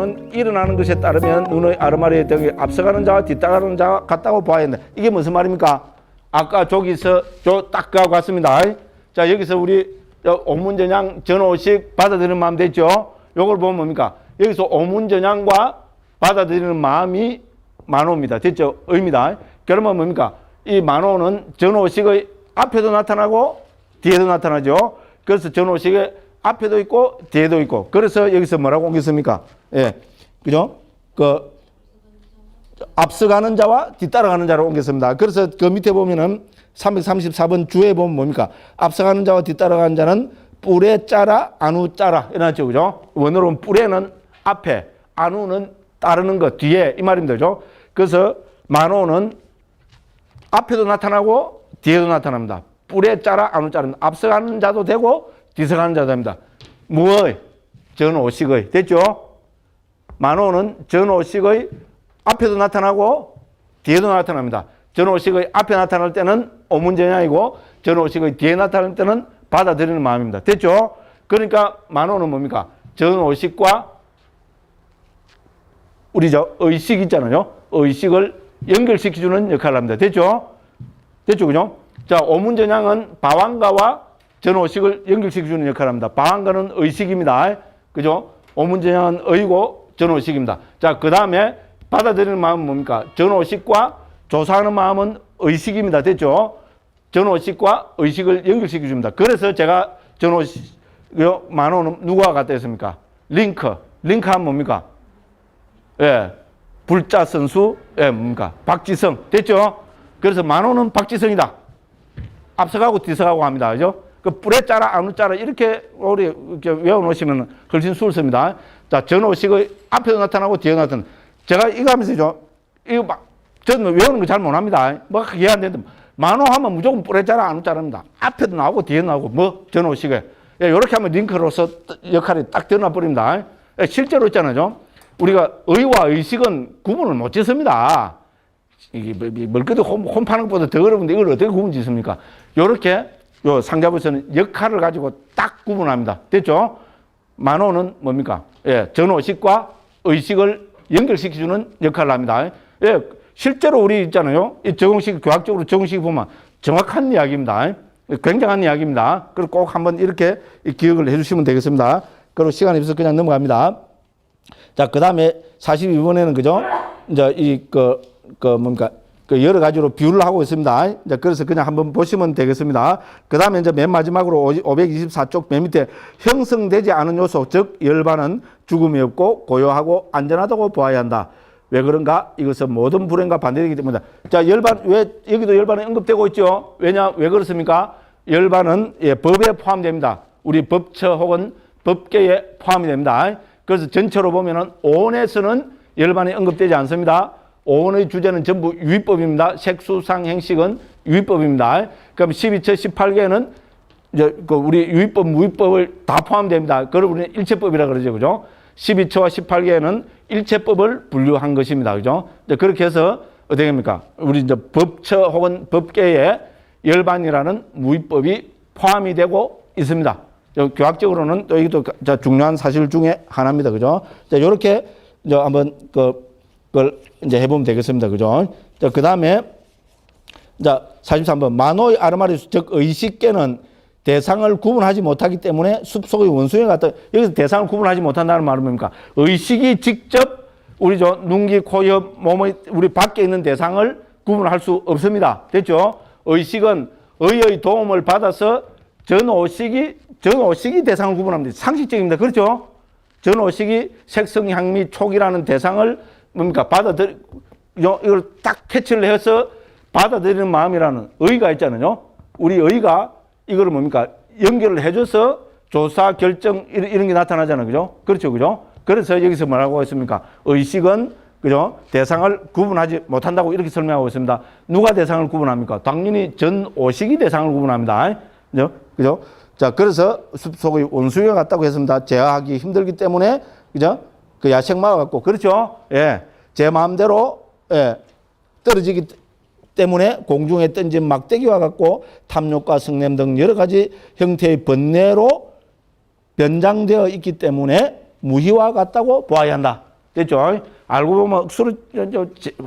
만호는 일어나는 것에 따르면 눈의 아르마리에 등이 앞서가는 자와 뒤따라가는 자와 같다고 봐야 한다. 이게 무슨 말입니까? 아까 저기서 딱 가고 갔습니다. 자, 여기서 우리 오문전향 전오식 받아들이는 마음 됐죠? 요걸 보면 뭡니까? 여기서 오문전향과 받아들이는 마음이 만호입니다. 됐죠? 의미다. 그러면 뭡니까? 이 만호는 전오식의 앞에도 나타나고 뒤에도 나타나죠. 그래서 전오식의 앞에도 있고 뒤에도 있고. 그래서 여기서 뭐라고 옮겼습니까? 예. 그죠? 앞서가는 자와 뒤따라가는 자로 옮겼습니다. 그래서 그 밑에 보면은 334번 주에 보면 뭡니까? 앞서가는 자와 뒤따라가는 자는 뿔에 짜라, 안우 짜라. 이러죠. 그죠? 원어로 보면 뿔에는 앞에, 안우는 따르는 것, 뒤에. 이 말입니다. 그죠? 그래서 만호는 앞에도 나타나고 뒤에도 나타납니다. 뿔에 짜라, 안우 짜라. 앞서가는 자도 되고 뒤서가는 자도 됩니다. 무의? 전오식의. 됐죠? 만호는 전오식의 앞에도 나타나고 뒤에도 나타납니다. 전오식의 앞에 나타날 때는 오문전향이고 전오식의 뒤에 나타날 때는 받아들이는 마음입니다. 됐죠? 그러니까 만호는 뭡니까? 전오식과 우리 의식 있잖아요. 의식을 연결시켜주는 역할을 합니다. 됐죠? 됐죠? 그죠? 자, 오문전향은 방황가와 전오식을 연결시켜주는 역할을 합니다. 방황가는 의식입니다. 그죠? 오문전향은 의고 전오식입니다. 자, 그 다음에 받아들이는 마음은 뭡니까? 전오식과 조사하는 마음은 의식입니다. 됐죠? 전오식과 의식을 연결시켜줍니다. 그래서 제가 전오식, 만호는 누구와 같다 했습니까? 링크. 링크하면 뭡니까? 예. 불자 선수, 예, 뭡니까? 박지성. 됐죠? 그래서 만호는 박지성이다. 앞서가고 뒤서가고 합니다. 그죠? 그 뿔에 짜라, 안우 짜라, 이렇게 우리 이렇게 외워놓으시면 훨씬 수월습니다. 자, 전오식의 앞에도 나타나고 뒤에도 나타나고. 제가 이거 하면서 이거 막, 저는 외우는 거 잘 못합니다. 뭐, 그게 안 되는데, 만호하면 무조건 뿔에 짜라, 안우 짜라입니다. 앞에도 나오고 뒤에도 나오고, 뭐, 전오식에. 예, 이렇게 하면 링크로서 역할이 딱 드러나 버립니다. 예, 실제로 있잖아요. 우리가 의와 의식은 구분을 못 짓습니다. 이게 멀거도 홈 파는 것보다 더 어려운데 이걸 어떻게 구분 짓습니까? 요렇게 요 상자부에서는 역할을 가지고 딱 구분합니다. 됐죠? 만호는 뭡니까? 예, 전오식과 의식을 연결시켜주는 역할을 합니다. 예, 실제로 우리 있잖아요. 이 적응식, 교학적으로 적응식 보면 정확한 이야기입니다. 굉장한 이야기입니다. 그리고 꼭 한번 이렇게 기억을 해주시면 되겠습니다. 그리고 시간이 없어서 그냥 넘어갑니다. 자, 그 다음에 42번에는 그죠? 이제 뭡니까? 여러 가지로 비유를 하고 있습니다. 이제 그래서 그냥 한번 보시면 되겠습니다. 그 다음에 이제 맨 마지막으로 524쪽 맨 밑에 형성되지 않은 요소, 즉, 열반은 죽음이 없고 고요하고 안전하다고 보아야 한다. 왜 그런가? 이것은 모든 불행과 반대되기 때문이다. 자, 열반, 왜 여기도 열반이 언급되고 있죠? 왜 그렇습니까? 열반은 예, 법에 포함됩니다. 우리 법처 혹은 법계에 포함이 됩니다. 그래서 전체로 보면은 오온에서는 열반이 언급되지 않습니다. 오온의 주제는 전부 유의법입니다. 색수상 행식은 유의법입니다. 그럼 12처 18개는 이제 우리 유의법, 무의법을 다 포함됩니다. 그걸 우리는 일체법이라 그러죠. 그죠? 12처와 18개는 일체법을 분류한 것입니다. 그죠? 이제 그렇게 해서 어떻게 됩니까? 우리 이제 법처 혹은 법계에 열반이라는 무의법이 포함이 되고 있습니다. 교학적으로는 또 이것도 중요한 사실 중에 하나입니다. 그죠? 자, 요렇게 이제 한번 그걸 이제 해보면 되겠습니다. 그죠? 자, 그 다음에, 자, 43번. 만호의 아르마리스, 즉, 의식계는 대상을 구분하지 못하기 때문에 숲속의 원숭이 같다. 여기서 대상을 구분하지 못한다는 말은 뭡니까? 의식이 직접 우리 눈기, 코, 혀, 몸의 우리 밖에 있는 대상을 구분할 수 없습니다. 됐죠? 의식은 의의 도움을 받아서 전오식이 대상을 구분합니다. 상식적입니다. 그렇죠? 전오식이 색성, 향미, 촉이라는 대상을 뭡니까? 이걸 딱 캐치를 해서 받아들이는 마음이라는 의가 있잖아요. 우리 의가 이거를 뭡니까? 연결을 해줘서 조사, 결정, 이런 게 나타나잖아요. 그죠? 그렇죠. 그죠? 그래서 여기서 뭐라고 했습니까? 의식은, 그죠? 대상을 구분하지 못한다고 이렇게 설명하고 있습니다. 누가 대상을 구분합니까? 당연히 전오식이 대상을 구분합니다. 그죠? 그죠? 자, 그래서 숲속의 원숭이가 같다고 했습니다. 제어하기 힘들기 때문에, 그죠? 그 야생마와 같고, 그렇죠? 예. 제 마음대로, 예. 떨어지기 때문에 공중에 던진 막대기와 같고, 탐욕과 성냄 등 여러 가지 형태의 번뇌로 변장되어 있기 때문에 무희와 같다고 보아야 한다. 됐죠? 알고 보면 억수로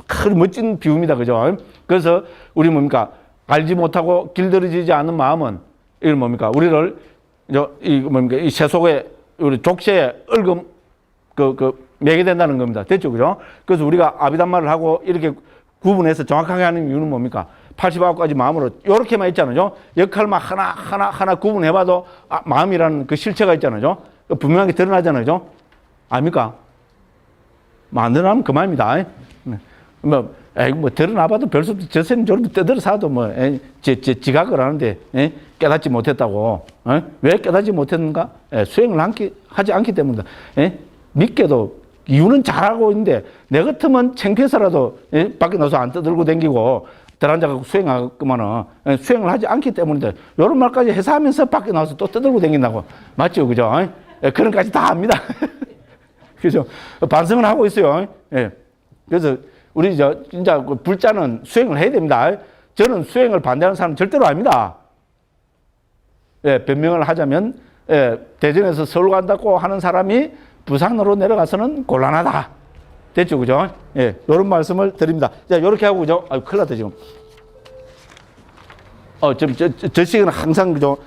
큰 멋진 비유입니다. 그죠? 그래서 우리 뭡니까? 알지 못하고 길들여지지 않은 마음은 이건 뭡니까? 우리를 이 세속에 우리 족쇄에 얼금 매게 된다는 겁니다. 됐죠? 그죠? 그래서 우리가 아비단말을 하고 이렇게 구분해서 정확하게 하는 이유는 뭡니까? 89가지 마음으로 이렇게만 있잖아요. 역할만 하나 구분해봐도 마음이라는 그 실체가 있잖아요. 분명하게 드러나잖아요. 아닙니까? 안 드러나면 그만입니다. 뭐 드러나봐도 별수 없지. 저새는 저렇게 떠들어 사도 지각을 하는데 깨닫지 못했다고. 왜 깨닫지 못했는가? 수행을 하지 않기 때문이다. 믿게도 이유는 잘하고 있는데 내 같으면 창피해서라도 밖에 나서 안 떠들고 댕기고 들어앉아갖고 수행하겠구만은 수행을 하지 않기 때문인데 이런 말까지 해서하면서 밖에 나와서 또 떠들고 댕긴다고. 맞죠? 그죠? 그런 까지 다 합니다. 그죠? 반성을 하고 있어요. 그래서 우리 진짜 불자는 수행을 해야 됩니다. 저는 수행을 반대하는 사람은 절대로 아닙니다. 변명을 하자면 대전에서 서울 간다고 하는 사람이 부산으로 내려가서는 곤란하다. 됐죠? 그죠? 이런 말씀을 드립니다. 자, 요렇게 하고, 그죠? 아유, 큰일 났다, 지금. 저 시간은 항상, 그죠?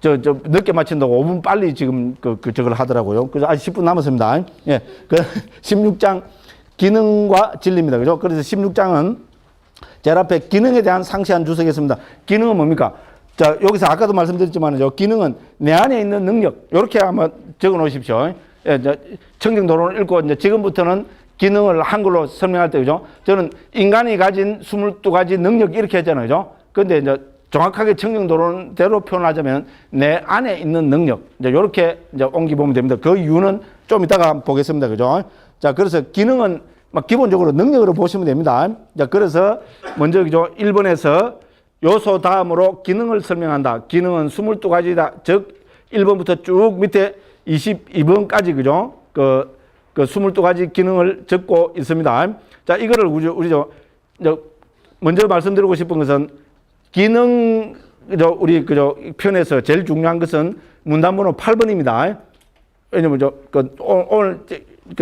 늦게 마친다고 5분 빨리 지금 저걸 하더라고요. 그래서 아직 10분 남았습니다. 16장 기능과 진리입니다. 그죠? 그래서 16장은 제일 앞에 기능에 대한 상세한 주석이 있습니다. 기능은 뭡니까? 자, 여기서 아까도 말씀드렸지만요. 기능은 내 안에 있는 능력. 요렇게 한번 적어 놓으십시오. 청정도론을 읽고 이제 지금부터는 기능을 한글로 설명할 때, 그죠? 저는 인간이 가진 22가지 능력 이렇게 했잖아요. 그죠? 근데 이제 정확하게 청정도론대로 표현하자면 내 안에 있는 능력. 이제 요렇게 이제 옮겨보면 됩니다. 그 이유는 좀 이따가 보겠습니다. 그죠? 자, 그래서 기능은 막 기본적으로 능력으로 보시면 됩니다. 자, 그래서 먼저, 그죠? 1번에서 요소 다음으로 기능을 설명한다. 기능은 22가지다. 즉, 1번부터 쭉 밑에 22번까지, 그죠? 그 22가지 기능을 적고 있습니다. 자, 이거를 우리 먼저 말씀드리고 싶은 것은 기능, 우리 편에서 제일 중요한 것은 문단번호 8번입니다. 왜냐면 오늘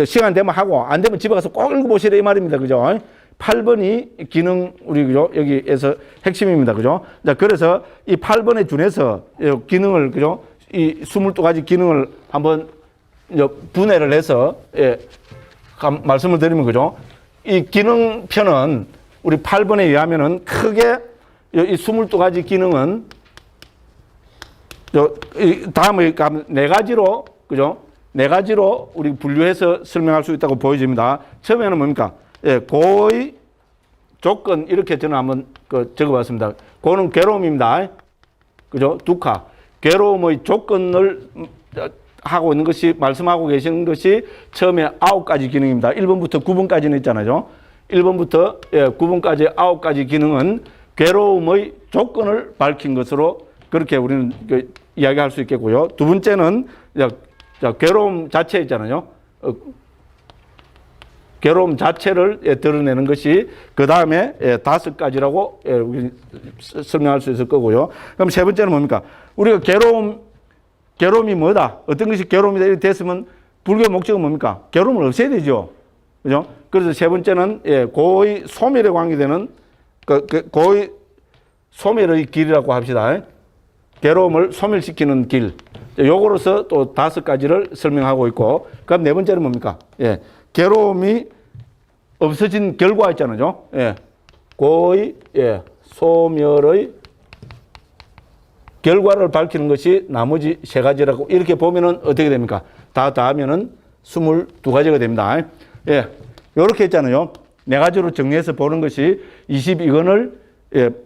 시간 되면 하고 안 되면 집에 가서 꼭 읽어보시라 이 말입니다. 그죠? 8번이 기능, 우리, 그죠? 여기에서 핵심입니다. 그죠? 자, 그래서 이 8번에 준해서 기능을, 그죠? 이 22가지 기능을 한번 분해를 해서, 말씀을 드리면, 그죠? 이 기능편은 우리 8번에 의하면은 크게 이 22가지 기능은 다음에 4가지로, 그죠? 4가지로 우리 분류해서 설명할 수 있다고 보여집니다. 처음에는 뭡니까? 고의 조건, 이렇게 저는 한번 적어봤습니다. 고는 괴로움입니다. 그죠? 두카. 괴로움의 조건을 하고 있는 것이, 말씀하고 계시는 것이 처음에 9가지 기능입니다. 1번부터 9번까지는 있잖아요. 1번부터 9번까지 9가지 기능은 괴로움의 조건을 밝힌 것으로 그렇게 우리는 이야기할 수 있겠고요. 두 번째는 괴로움 자체 있잖아요. 괴로움 자체를 드러내는 것이 그 다음에 5가지라고 설명할 수 있을 거고요. 그럼 세 번째는 뭡니까? 우리가 괴로움이 뭐다? 어떤 것이 괴로움이다? 이렇게 됐으면 불교의 목적은 뭡니까? 괴로움을 없애야 되죠. 그죠? 그래서 세 번째는 고의 소멸에 관계되는 고의 소멸의 길이라고 합시다. 괴로움을 소멸시키는 길. 요거로서 또 5가지를 설명하고 있고, 그럼 네 번째는 뭡니까? 괴로움이 없어진 결과 있잖아요. 고의 소멸의 결과를 밝히는 것이 나머지 3가지라고 이렇게 보면은 어떻게 됩니까? 다 하면은 22가지가 됩니다. 요렇게 했잖아요. 4가지로 정리해서 보는 것이 22권을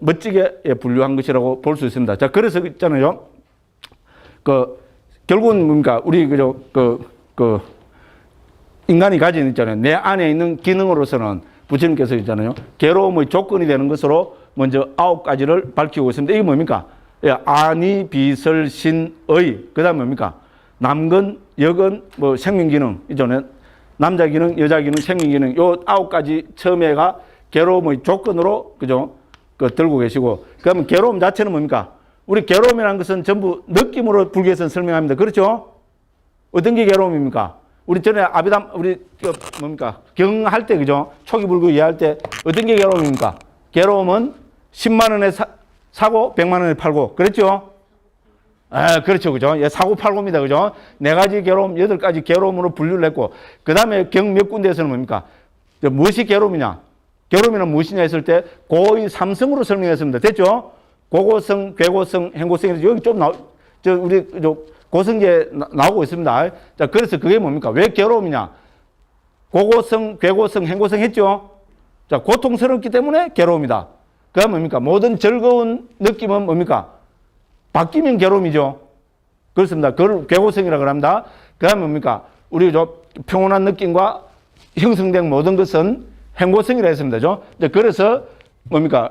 멋지게 분류한 것이라고 볼 수 있습니다. 자, 그래서 있잖아요. 결국은 뭡니까? 우리 인간이 가진 있잖아요. 내 안에 있는 기능으로서는 부처님께서 있잖아요. 괴로움의 조건이 되는 것으로 먼저 9가지를 밝히고 있습니다. 이게 뭡니까? 아니, 비설, 신의. 그 다음에 뭡니까? 남건, 여건, 생명기능. 이전에 남자 기능, 여자 기능, 생명기능. 요 9가지 처음에가 괴로움의 조건으로, 그죠? 들고 계시고. 그러면 괴로움 자체는 뭡니까? 우리 괴로움이라는 것은 전부 느낌으로 불교에서는 설명합니다. 그렇죠? 어떤 게 괴로움입니까? 우리 전에 아비담, 우리, 뭡니까? 경할 때, 그죠? 초기 불교 이해할 때 어떤 게 괴로움입니까? 괴로움은 10만 원에 사고 100만 원에 팔고. 그랬죠? 아, 그렇죠. 그죠? 예, 사고 팔고입니다. 그죠? 네 가지 괴로움, 8가지 괴로움으로 분류를 했고, 그 다음에 경 몇 군데에서는 뭡니까? 무엇이 괴로움이냐? 괴로움이란 무엇이냐 했을 때, 고의 삼성으로 설명했습니다. 됐죠? 고고성, 괴고성, 행고성에서 여기 좀 우리, 고성제 나오고 있습니다. 자, 그래서 그게 뭡니까? 왜 괴로움이냐? 고고성, 괴고성, 행고성 했죠? 자, 고통스럽기 때문에 괴로움이다. 그다음 뭡니까? 모든 즐거운 느낌은 뭡니까? 바뀌면 괴로움이죠. 그렇습니다. 그걸 괴고성이라고 합니다. 그 다음에 뭡니까? 우리 평온한 느낌과 형성된 모든 것은 행고성이라 했습니다. 그래서 뭡니까?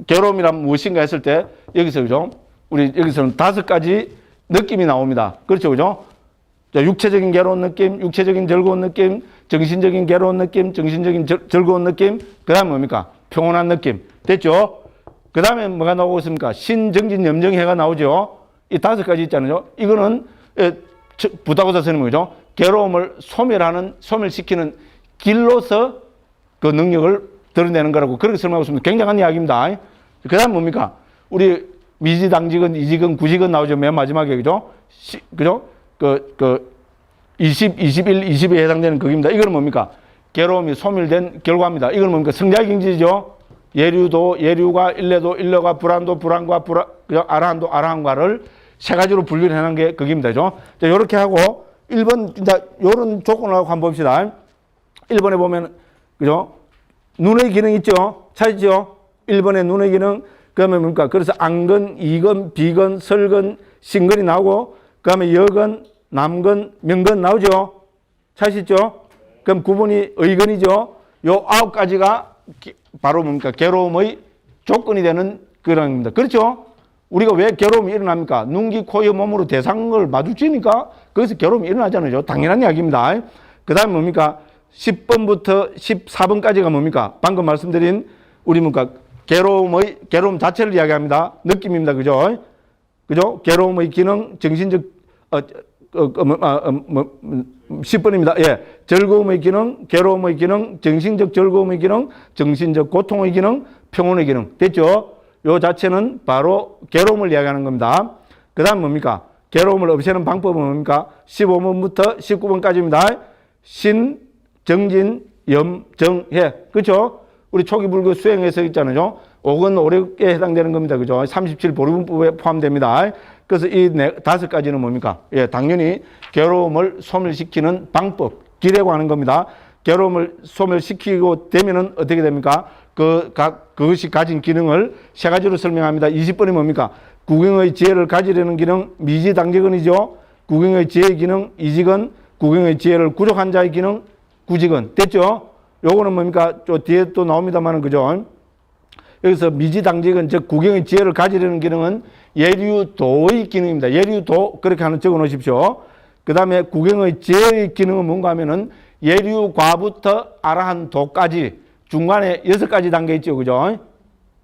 괴로움이란 무엇인가 했을 때 여기서 그죠? 우리 여기서는 5가지 느낌이 나옵니다. 그렇죠. 그죠? 육체적인 괴로운 느낌, 육체적인 즐거운 느낌, 정신적인 괴로운 느낌, 정신적인 즐거운 느낌, 그 다음에 뭡니까? 평온한 느낌. 됐죠? 그 다음에 뭐가 나오고 있습니까? 신정진 염정해가 나오죠. 이 5가지 있잖아요. 이거는 부다고사 스님이죠. 괴로움을 소멸시키는 길로서 그 능력을 드러내는 거라고 그렇게 설명하고 있습니다. 굉장한 이야기입니다. 그 다음 뭡니까? 우리 미지당직은, 이직은, 구직은 나오죠. 맨 마지막에, 그죠? 그죠? 20, 21, 20에 해당되는 극입니다. 이거는 뭡니까? 괴로움이 소멸된 결과입니다. 이거는 뭡니까? 성자경지죠. 예류도, 예류가, 일례도, 일례가, 불안도, 불안과, 아라한도, 아라한과를 3가지로 분류를 해놓은 게 극입니다. 그죠? 자, 요렇게 하고, 1번, 이제, 요런 조건을 하고 한번 봅시다. 1번에 보면, 그죠? 눈의 기능 있죠? 찾죠? 1번에 눈의 기능, 그 다음에 뭡니까? 그래서 안근, 이근, 비근, 설근, 신근이 나오고, 그 다음에 여근, 남근, 명근 나오죠? 찾으시죠? 그럼 9번이 의근이죠? 요 9가지가 바로 뭡니까? 괴로움의 조건이 되는 그런 겁니다. 그렇죠? 우리가 왜 괴로움이 일어납니까? 눈, 귀, 코, 의 몸으로 대상을 마주치니까 거기서 괴로움이 일어나잖아요. 당연한 이야기입니다. 그 다음에 뭡니까? 10번부터 14번까지가 뭡니까? 방금 말씀드린 우리 뭡니까? 괴로움 자체를 이야기합니다. 느낌입니다. 그죠? 그죠? 괴로움의 기능, 정신적, 10번입니다. 예. 즐거움의 기능, 괴로움의 기능, 정신적 즐거움의 기능, 정신적 고통의 기능, 평온의 기능. 됐죠? 요 자체는 바로 괴로움을 이야기하는 겁니다. 그 다음 뭡니까? 괴로움을 없애는 방법은 뭡니까? 15번부터 19번까지입니다. 신, 정진, 염, 정, 해. 그렇죠? 우리 초기 불교 수행에서 있잖아요. 5근 5력에 해당되는 겁니다. 그죠? 37 보리분법에 포함됩니다. 그래서 이 5가지는 뭡니까? 예, 당연히 괴로움을 소멸시키는 방법, 기례고 하는 겁니다. 괴로움을 소멸시키고 되면은 어떻게 됩니까? 그것이 가진 기능을 3가지로 설명합니다. 20번이 뭡니까? 구경의 지혜를 가지려는 기능, 미지당직은이죠. 구경의 지혜의 기능, 이직은, 구경의 지혜를 구족한 자의 기능, 구직은. 됐죠? 요거는 뭡니까? 저 뒤에 또 나옵니다만은, 그죠? 여기서 미지당직은, 즉, 구경의 지혜를 가지려는 기능은 예류도의 기능입니다. 예류도, 그렇게 하나 적어 놓으십시오. 그 다음에 구경의 지혜의 기능은 뭔가 하면은 예류과부터 아라한도까지 중간에 6가지 단계 있죠. 그죠?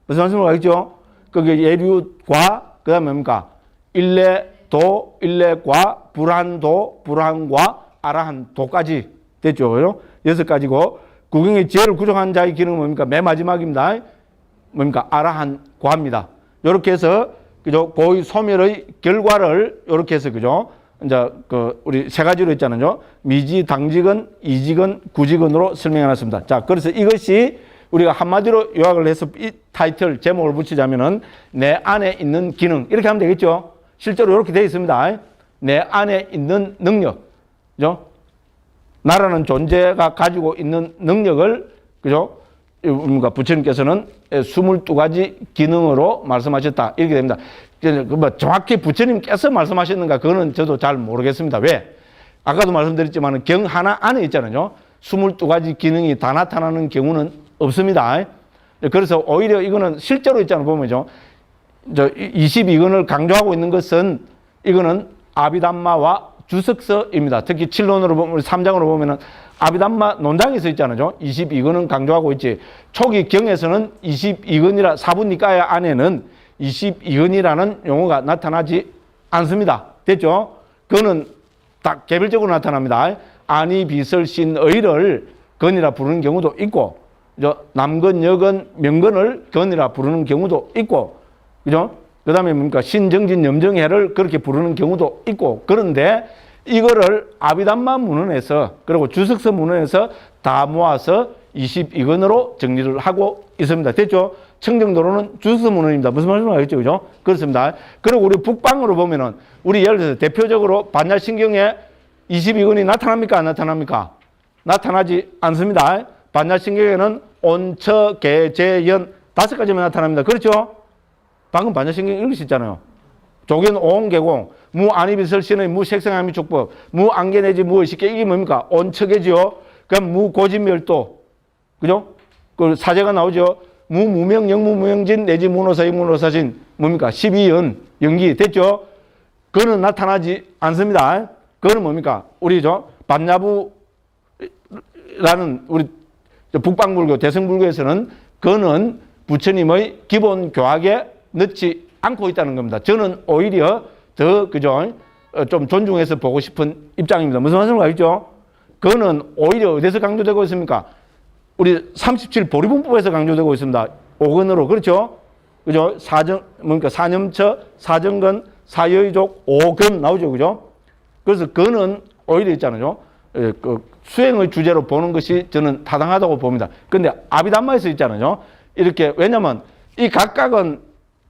무슨 말씀을 하겠죠? 그게 예류과, 그 다음에 뭡니까? 일례도, 일례과, 불안도, 불안과 아라한도까지 됐죠. 그죠? 6가지고, 구경의 지혜를 구족한 자의 기능은 뭡니까? 맨 마지막입니다. 뭡니까? 아라한과입니다. 요렇게 해서, 그죠? 고의 소멸의 결과를 요렇게 해서, 그죠? 이제, 우리 3가지로 했잖아요. 미지, 당직은, 이직은, 구직은으로 설명해 놨습니다. 자, 그래서 이것이 우리가 한마디로 요약을 해서 이 타이틀, 제목을 붙이자면은 내 안에 있는 기능. 이렇게 하면 되겠죠? 실제로 이렇게 되어 있습니다. 내 안에 있는 능력. 그죠? 나라는 존재가 가지고 있는 능력을, 그죠? 부처님께서는 22가지 기능으로 말씀하셨다. 이렇게 됩니다. 정확히 부처님께서 말씀하셨는가, 그거는 저도 잘 모르겠습니다. 왜? 아까도 말씀드렸지만 경 하나 안에 있잖아요. 22가지 기능이 다 나타나는 경우는 없습니다. 그래서 오히려 이거는 실제로 있잖아요. 보면요. 22근을 강조하고 있는 것은 이거는 아비담마와 주석서입니다. 특히 7논으로 보면, 3장으로 보면은 아비담마 논장에 서 있잖아요. 22근은 강조하고 있지. 초기 경에서는 22근이라 사부니까야 안에는 22근이라는 용어가 나타나지 않습니다. 됐죠? 그거는 딱 개별적으로 나타납니다. 안이, 비설, 신, 의를 건이라 부르는 경우도 있고, 그죠? 남건, 여건, 명건을 건이라 부르는 경우도 있고, 그죠? 그 다음에 뭡니까? 신정진, 염정해를 그렇게 부르는 경우도 있고, 그런데 이거를 아비담마 문헌에서, 그리고 주석서 문헌에서 다 모아서 22권으로 정리를 하고 있습니다. 됐죠? 청정도로는 주석서 문헌입니다. 무슨 말씀인지 알겠죠? 그죠? 그렇습니다. 그리고 우리 북방으로 보면은, 우리 예를 들어서 대표적으로 반야신경에 22권이 나타납니까? 안 나타납니까? 나타나지 않습니다. 반야신경에는 온, 처, 개, 재, 연 5가지만 나타납니다. 그렇죠? 방금 반야신경 읽으셨잖아요. 조견, 오온, 계공, 무, 안이비설, 신의 무, 색성함이 족법, 무, 안개 내지 무, 의식계, 이게 뭡니까? 온척이지요. 그럼 무, 고진멸도, 그죠? 그 사제가 나오죠. 무, 무명, 영무, 무명진, 내지 문호사, 무노사진, 뭡니까? 12연, 연기, 됐죠? 그거는 나타나지 않습니다. 그거는 뭡니까? 우리죠. 반야부라는 우리 북방불교, 대승불교에서는 그거는 부처님의 기본 교학에 넣지 않고 있다는 겁니다. 저는 오히려 더, 그죠? 좀 존중해서 보고 싶은 입장입니다. 무슨 말씀인지 알죠? 그거는 오히려 어디서 강조되고 있습니까? 우리 37 보리분법에서 강조되고 있습니다. 5권으로. 그렇죠? 그죠? 뭡니까? 사념처, 사정건, 사여의족, 5권 나오죠. 그죠? 그래서 그거는 오히려 있잖아요. 그 수행의 주제로 보는 것이 저는 타당하다고 봅니다. 근데 아비담마에서 있잖아요. 이렇게, 왜냐면 이 각각은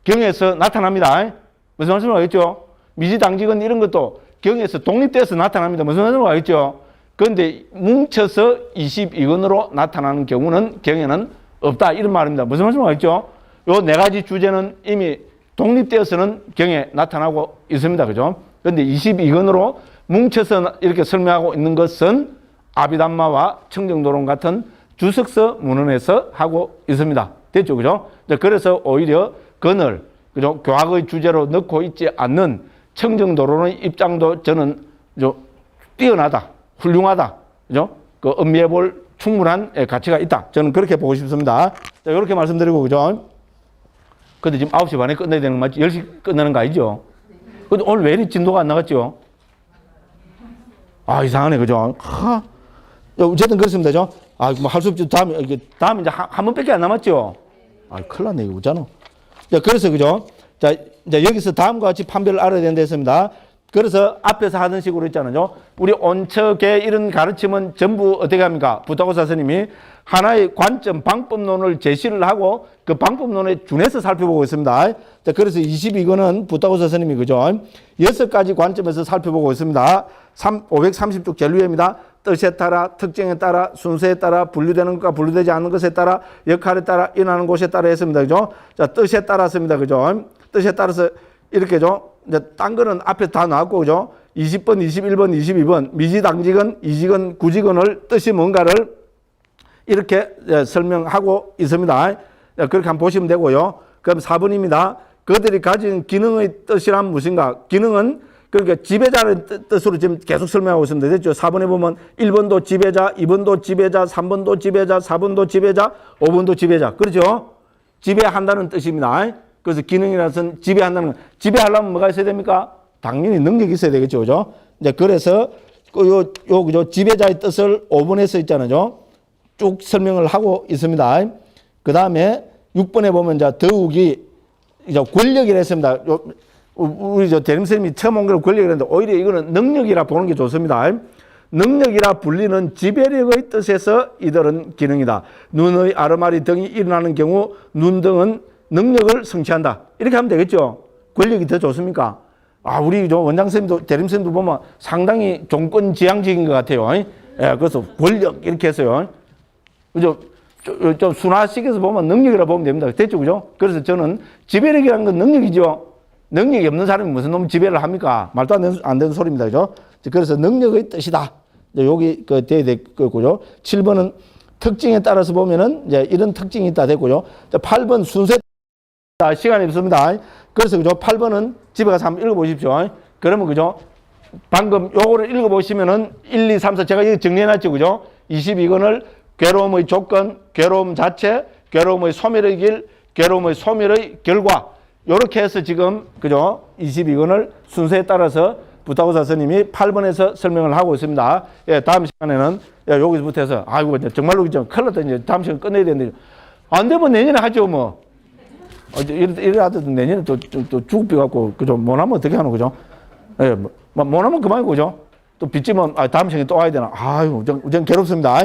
경에서 나타납니다. 무슨 말씀을 하겠죠? 미지당직은 이런 것도 경에서 독립돼서 나타납니다. 무슨 말씀을 하겠죠? 그런데 뭉쳐서 22권으로 나타나는 경우는 경에는 없다. 이런 말입니다. 무슨 말씀을 하겠죠? 요 네 가지 주제는 이미 독립되어서는 경에 나타나고 있습니다. 그죠? 그런데 22권으로 뭉쳐서 이렇게 설명하고 있는 것은 아비담마와 청정도론 같은 주석서 문헌에서 하고 있습니다. 됐죠? 그죠? 그래서 오히려 건을, 그죠? 교학의 주제로 넣고 있지 않는 청정도론의 입장도 저는 뛰어나다, 훌륭하다, 그죠? 그 음미해 볼 충분한 가치가 있다. 저는 그렇게 보고 싶습니다. 자, 이렇게 말씀드리고, 그죠? 근데 지금 9시 반에 끝내야 되는 거 맞지? 10시 끝나는 거 아니죠? 근데 오늘 왜 이리 진도가 안 나갔죠? 아, 이상하네, 그죠? 어쨌든 그렇습니다, 그죠? 아, 뭐 할 수 없죠. 다음에 이제 한 번밖에 안 남았죠? 아, 큰일 났네, 이거 없잖아. 자, 그래서, 그죠? 자, 이제 여기서 다음과 같이 판별을 알아야 된다 했습니다. 그래서 앞에서 하던 식으로 있잖아요. 우리 온척의 이런 가르침은 전부 어떻게 합니까? 부타고사 스님이 하나의 관점, 방법론을 제시를 하고 그 방법론에 준해서 살펴보고 있습니다. 자, 그래서 22권은 부타고사 스님이, 그죠? 6가지 관점에서 살펴보고 있습니다. 530쪽 젤류입니다. 뜻에 따라, 특징에 따라, 순서에 따라, 분류되는 것과 분류되지 않는 것에 따라, 역할에 따라, 일어나는 곳에 따라 했습니다. 그죠? 자, 뜻에 따랐습니다. 그죠? 뜻에 따라서 이렇게죠. 이제 딴 거는 앞에 다 나왔고, 그죠? 20번, 21번, 22번, 미지당직은, 이직은, 구직은을 뜻이 뭔가를 이렇게 설명하고 있습니다. 그렇게 한번 보시면 되고요. 그럼 4번입니다. 그들이 가진 기능의 뜻이란 무엇인가? 기능은 그러니까 지배자의 뜻으로 지금 계속 설명하고 있습니다. 됐죠? 4번에 보면 1번도 지배자, 2번도 지배자, 3번도 지배자, 4번도 지배자, 5번도 지배자. 그렇죠? 지배한다는 뜻입니다. 그래서 기능이라는 것은 지배한다는 것. 지배하려면 뭐가 있어야 됩니까? 당연히 능력이 있어야 되겠죠. 그죠? 이제 그래서 그죠? 지배자의 뜻을 5번에 써 있잖아요. 쭉 설명을 하고 있습니다. 그 다음에 6번에 보면 이제 더욱이 이제 권력이라 했습니다. 우리 대림스님이 처음 온 걸 권력이라 했는데 오히려 이거는 능력이라 보는 게 좋습니다. 능력이라 불리는 지배력의 뜻에서 이들은 기능이다. 눈의 아르마리 등이 일어나는 경우 눈 등은 능력을 성취한다. 이렇게 하면 되겠죠. 권력이 더 좋습니까? 아, 우리 원장선생님도 대림선생님도 보면 상당히 종권지향적인 것 같아요. 예, 그래서 권력 이렇게 했어요. 그죠? 좀 순화식에서 보면 능력이라 보면 됩니다. 됐죠? 그죠? 그래서 저는 지배력이라는 건 능력이죠. 능력이 없는 사람이 무슨 놈 지배를 합니까? 말도 안 되는 소리입니다. 그죠? 그래서 능력의 뜻이다. 여기 돼야 될 거고요. 7번은 특징에 따라서 보면은 이제 이런 특징이 있다 됐고요. 8번 순서 시간이 없습니다. 그래서 그죠? 8번은 집에 가서 한번 읽어보십시오. 그러면 그죠? 방금 요거를 읽어보시면은 1, 2, 3, 4 제가 여기 정리해놨죠. 그죠? 22권을 괴로움의 조건, 괴로움 자체, 괴로움의 소멸의 길, 괴로움의 소멸의 결과. 요렇게 해서 지금, 그죠? 22권을 순서에 따라서 부타고사 스님이 8번에서 설명을 하고 있습니다. 예, 다음 시간에는 여기서부터 해서 아이고 이제 정말로 이제 큰일 났다. 이제 다음 시간 끝내야 되는데 안 되면 내년에 하죠 뭐. 이래 하더라도 내년에 또 죽을 비 갖고 그죠? 못하면 어떻게 하노 그죠? 예, 못하면 그만이고 그죠? 또 빚지면 다음 시간에 또 와야 되나? 아유, 좀 괴롭습니다.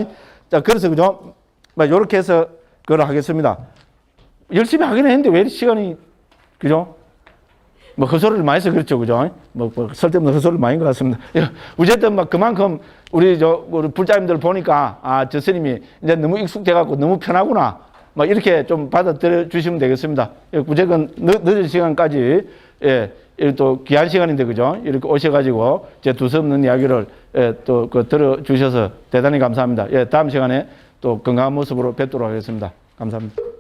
자, 그래서 그죠? 이렇게 해서 그걸 하겠습니다. 열심히 하긴 했는데 왜 시간이 그죠? 헛소리를 많이 해서 그렇죠, 그죠? 쓸데없는 헛소리를 많이 것 같습니다. 어쨌든 그만큼 우리 불자님들 보니까 저 스님이 이제 너무 익숙돼갖고 너무 편하구나. 이렇게 좀 받아들여 주시면 되겠습니다. 무조건 늦은 시간까지 또 귀한 시간인데 그죠? 이렇게 오셔가지고 제 두서없는 이야기를 또 들어주셔서 대단히 감사합니다. 다음 시간에 또 건강한 모습으로 뵙도록 하겠습니다. 감사합니다.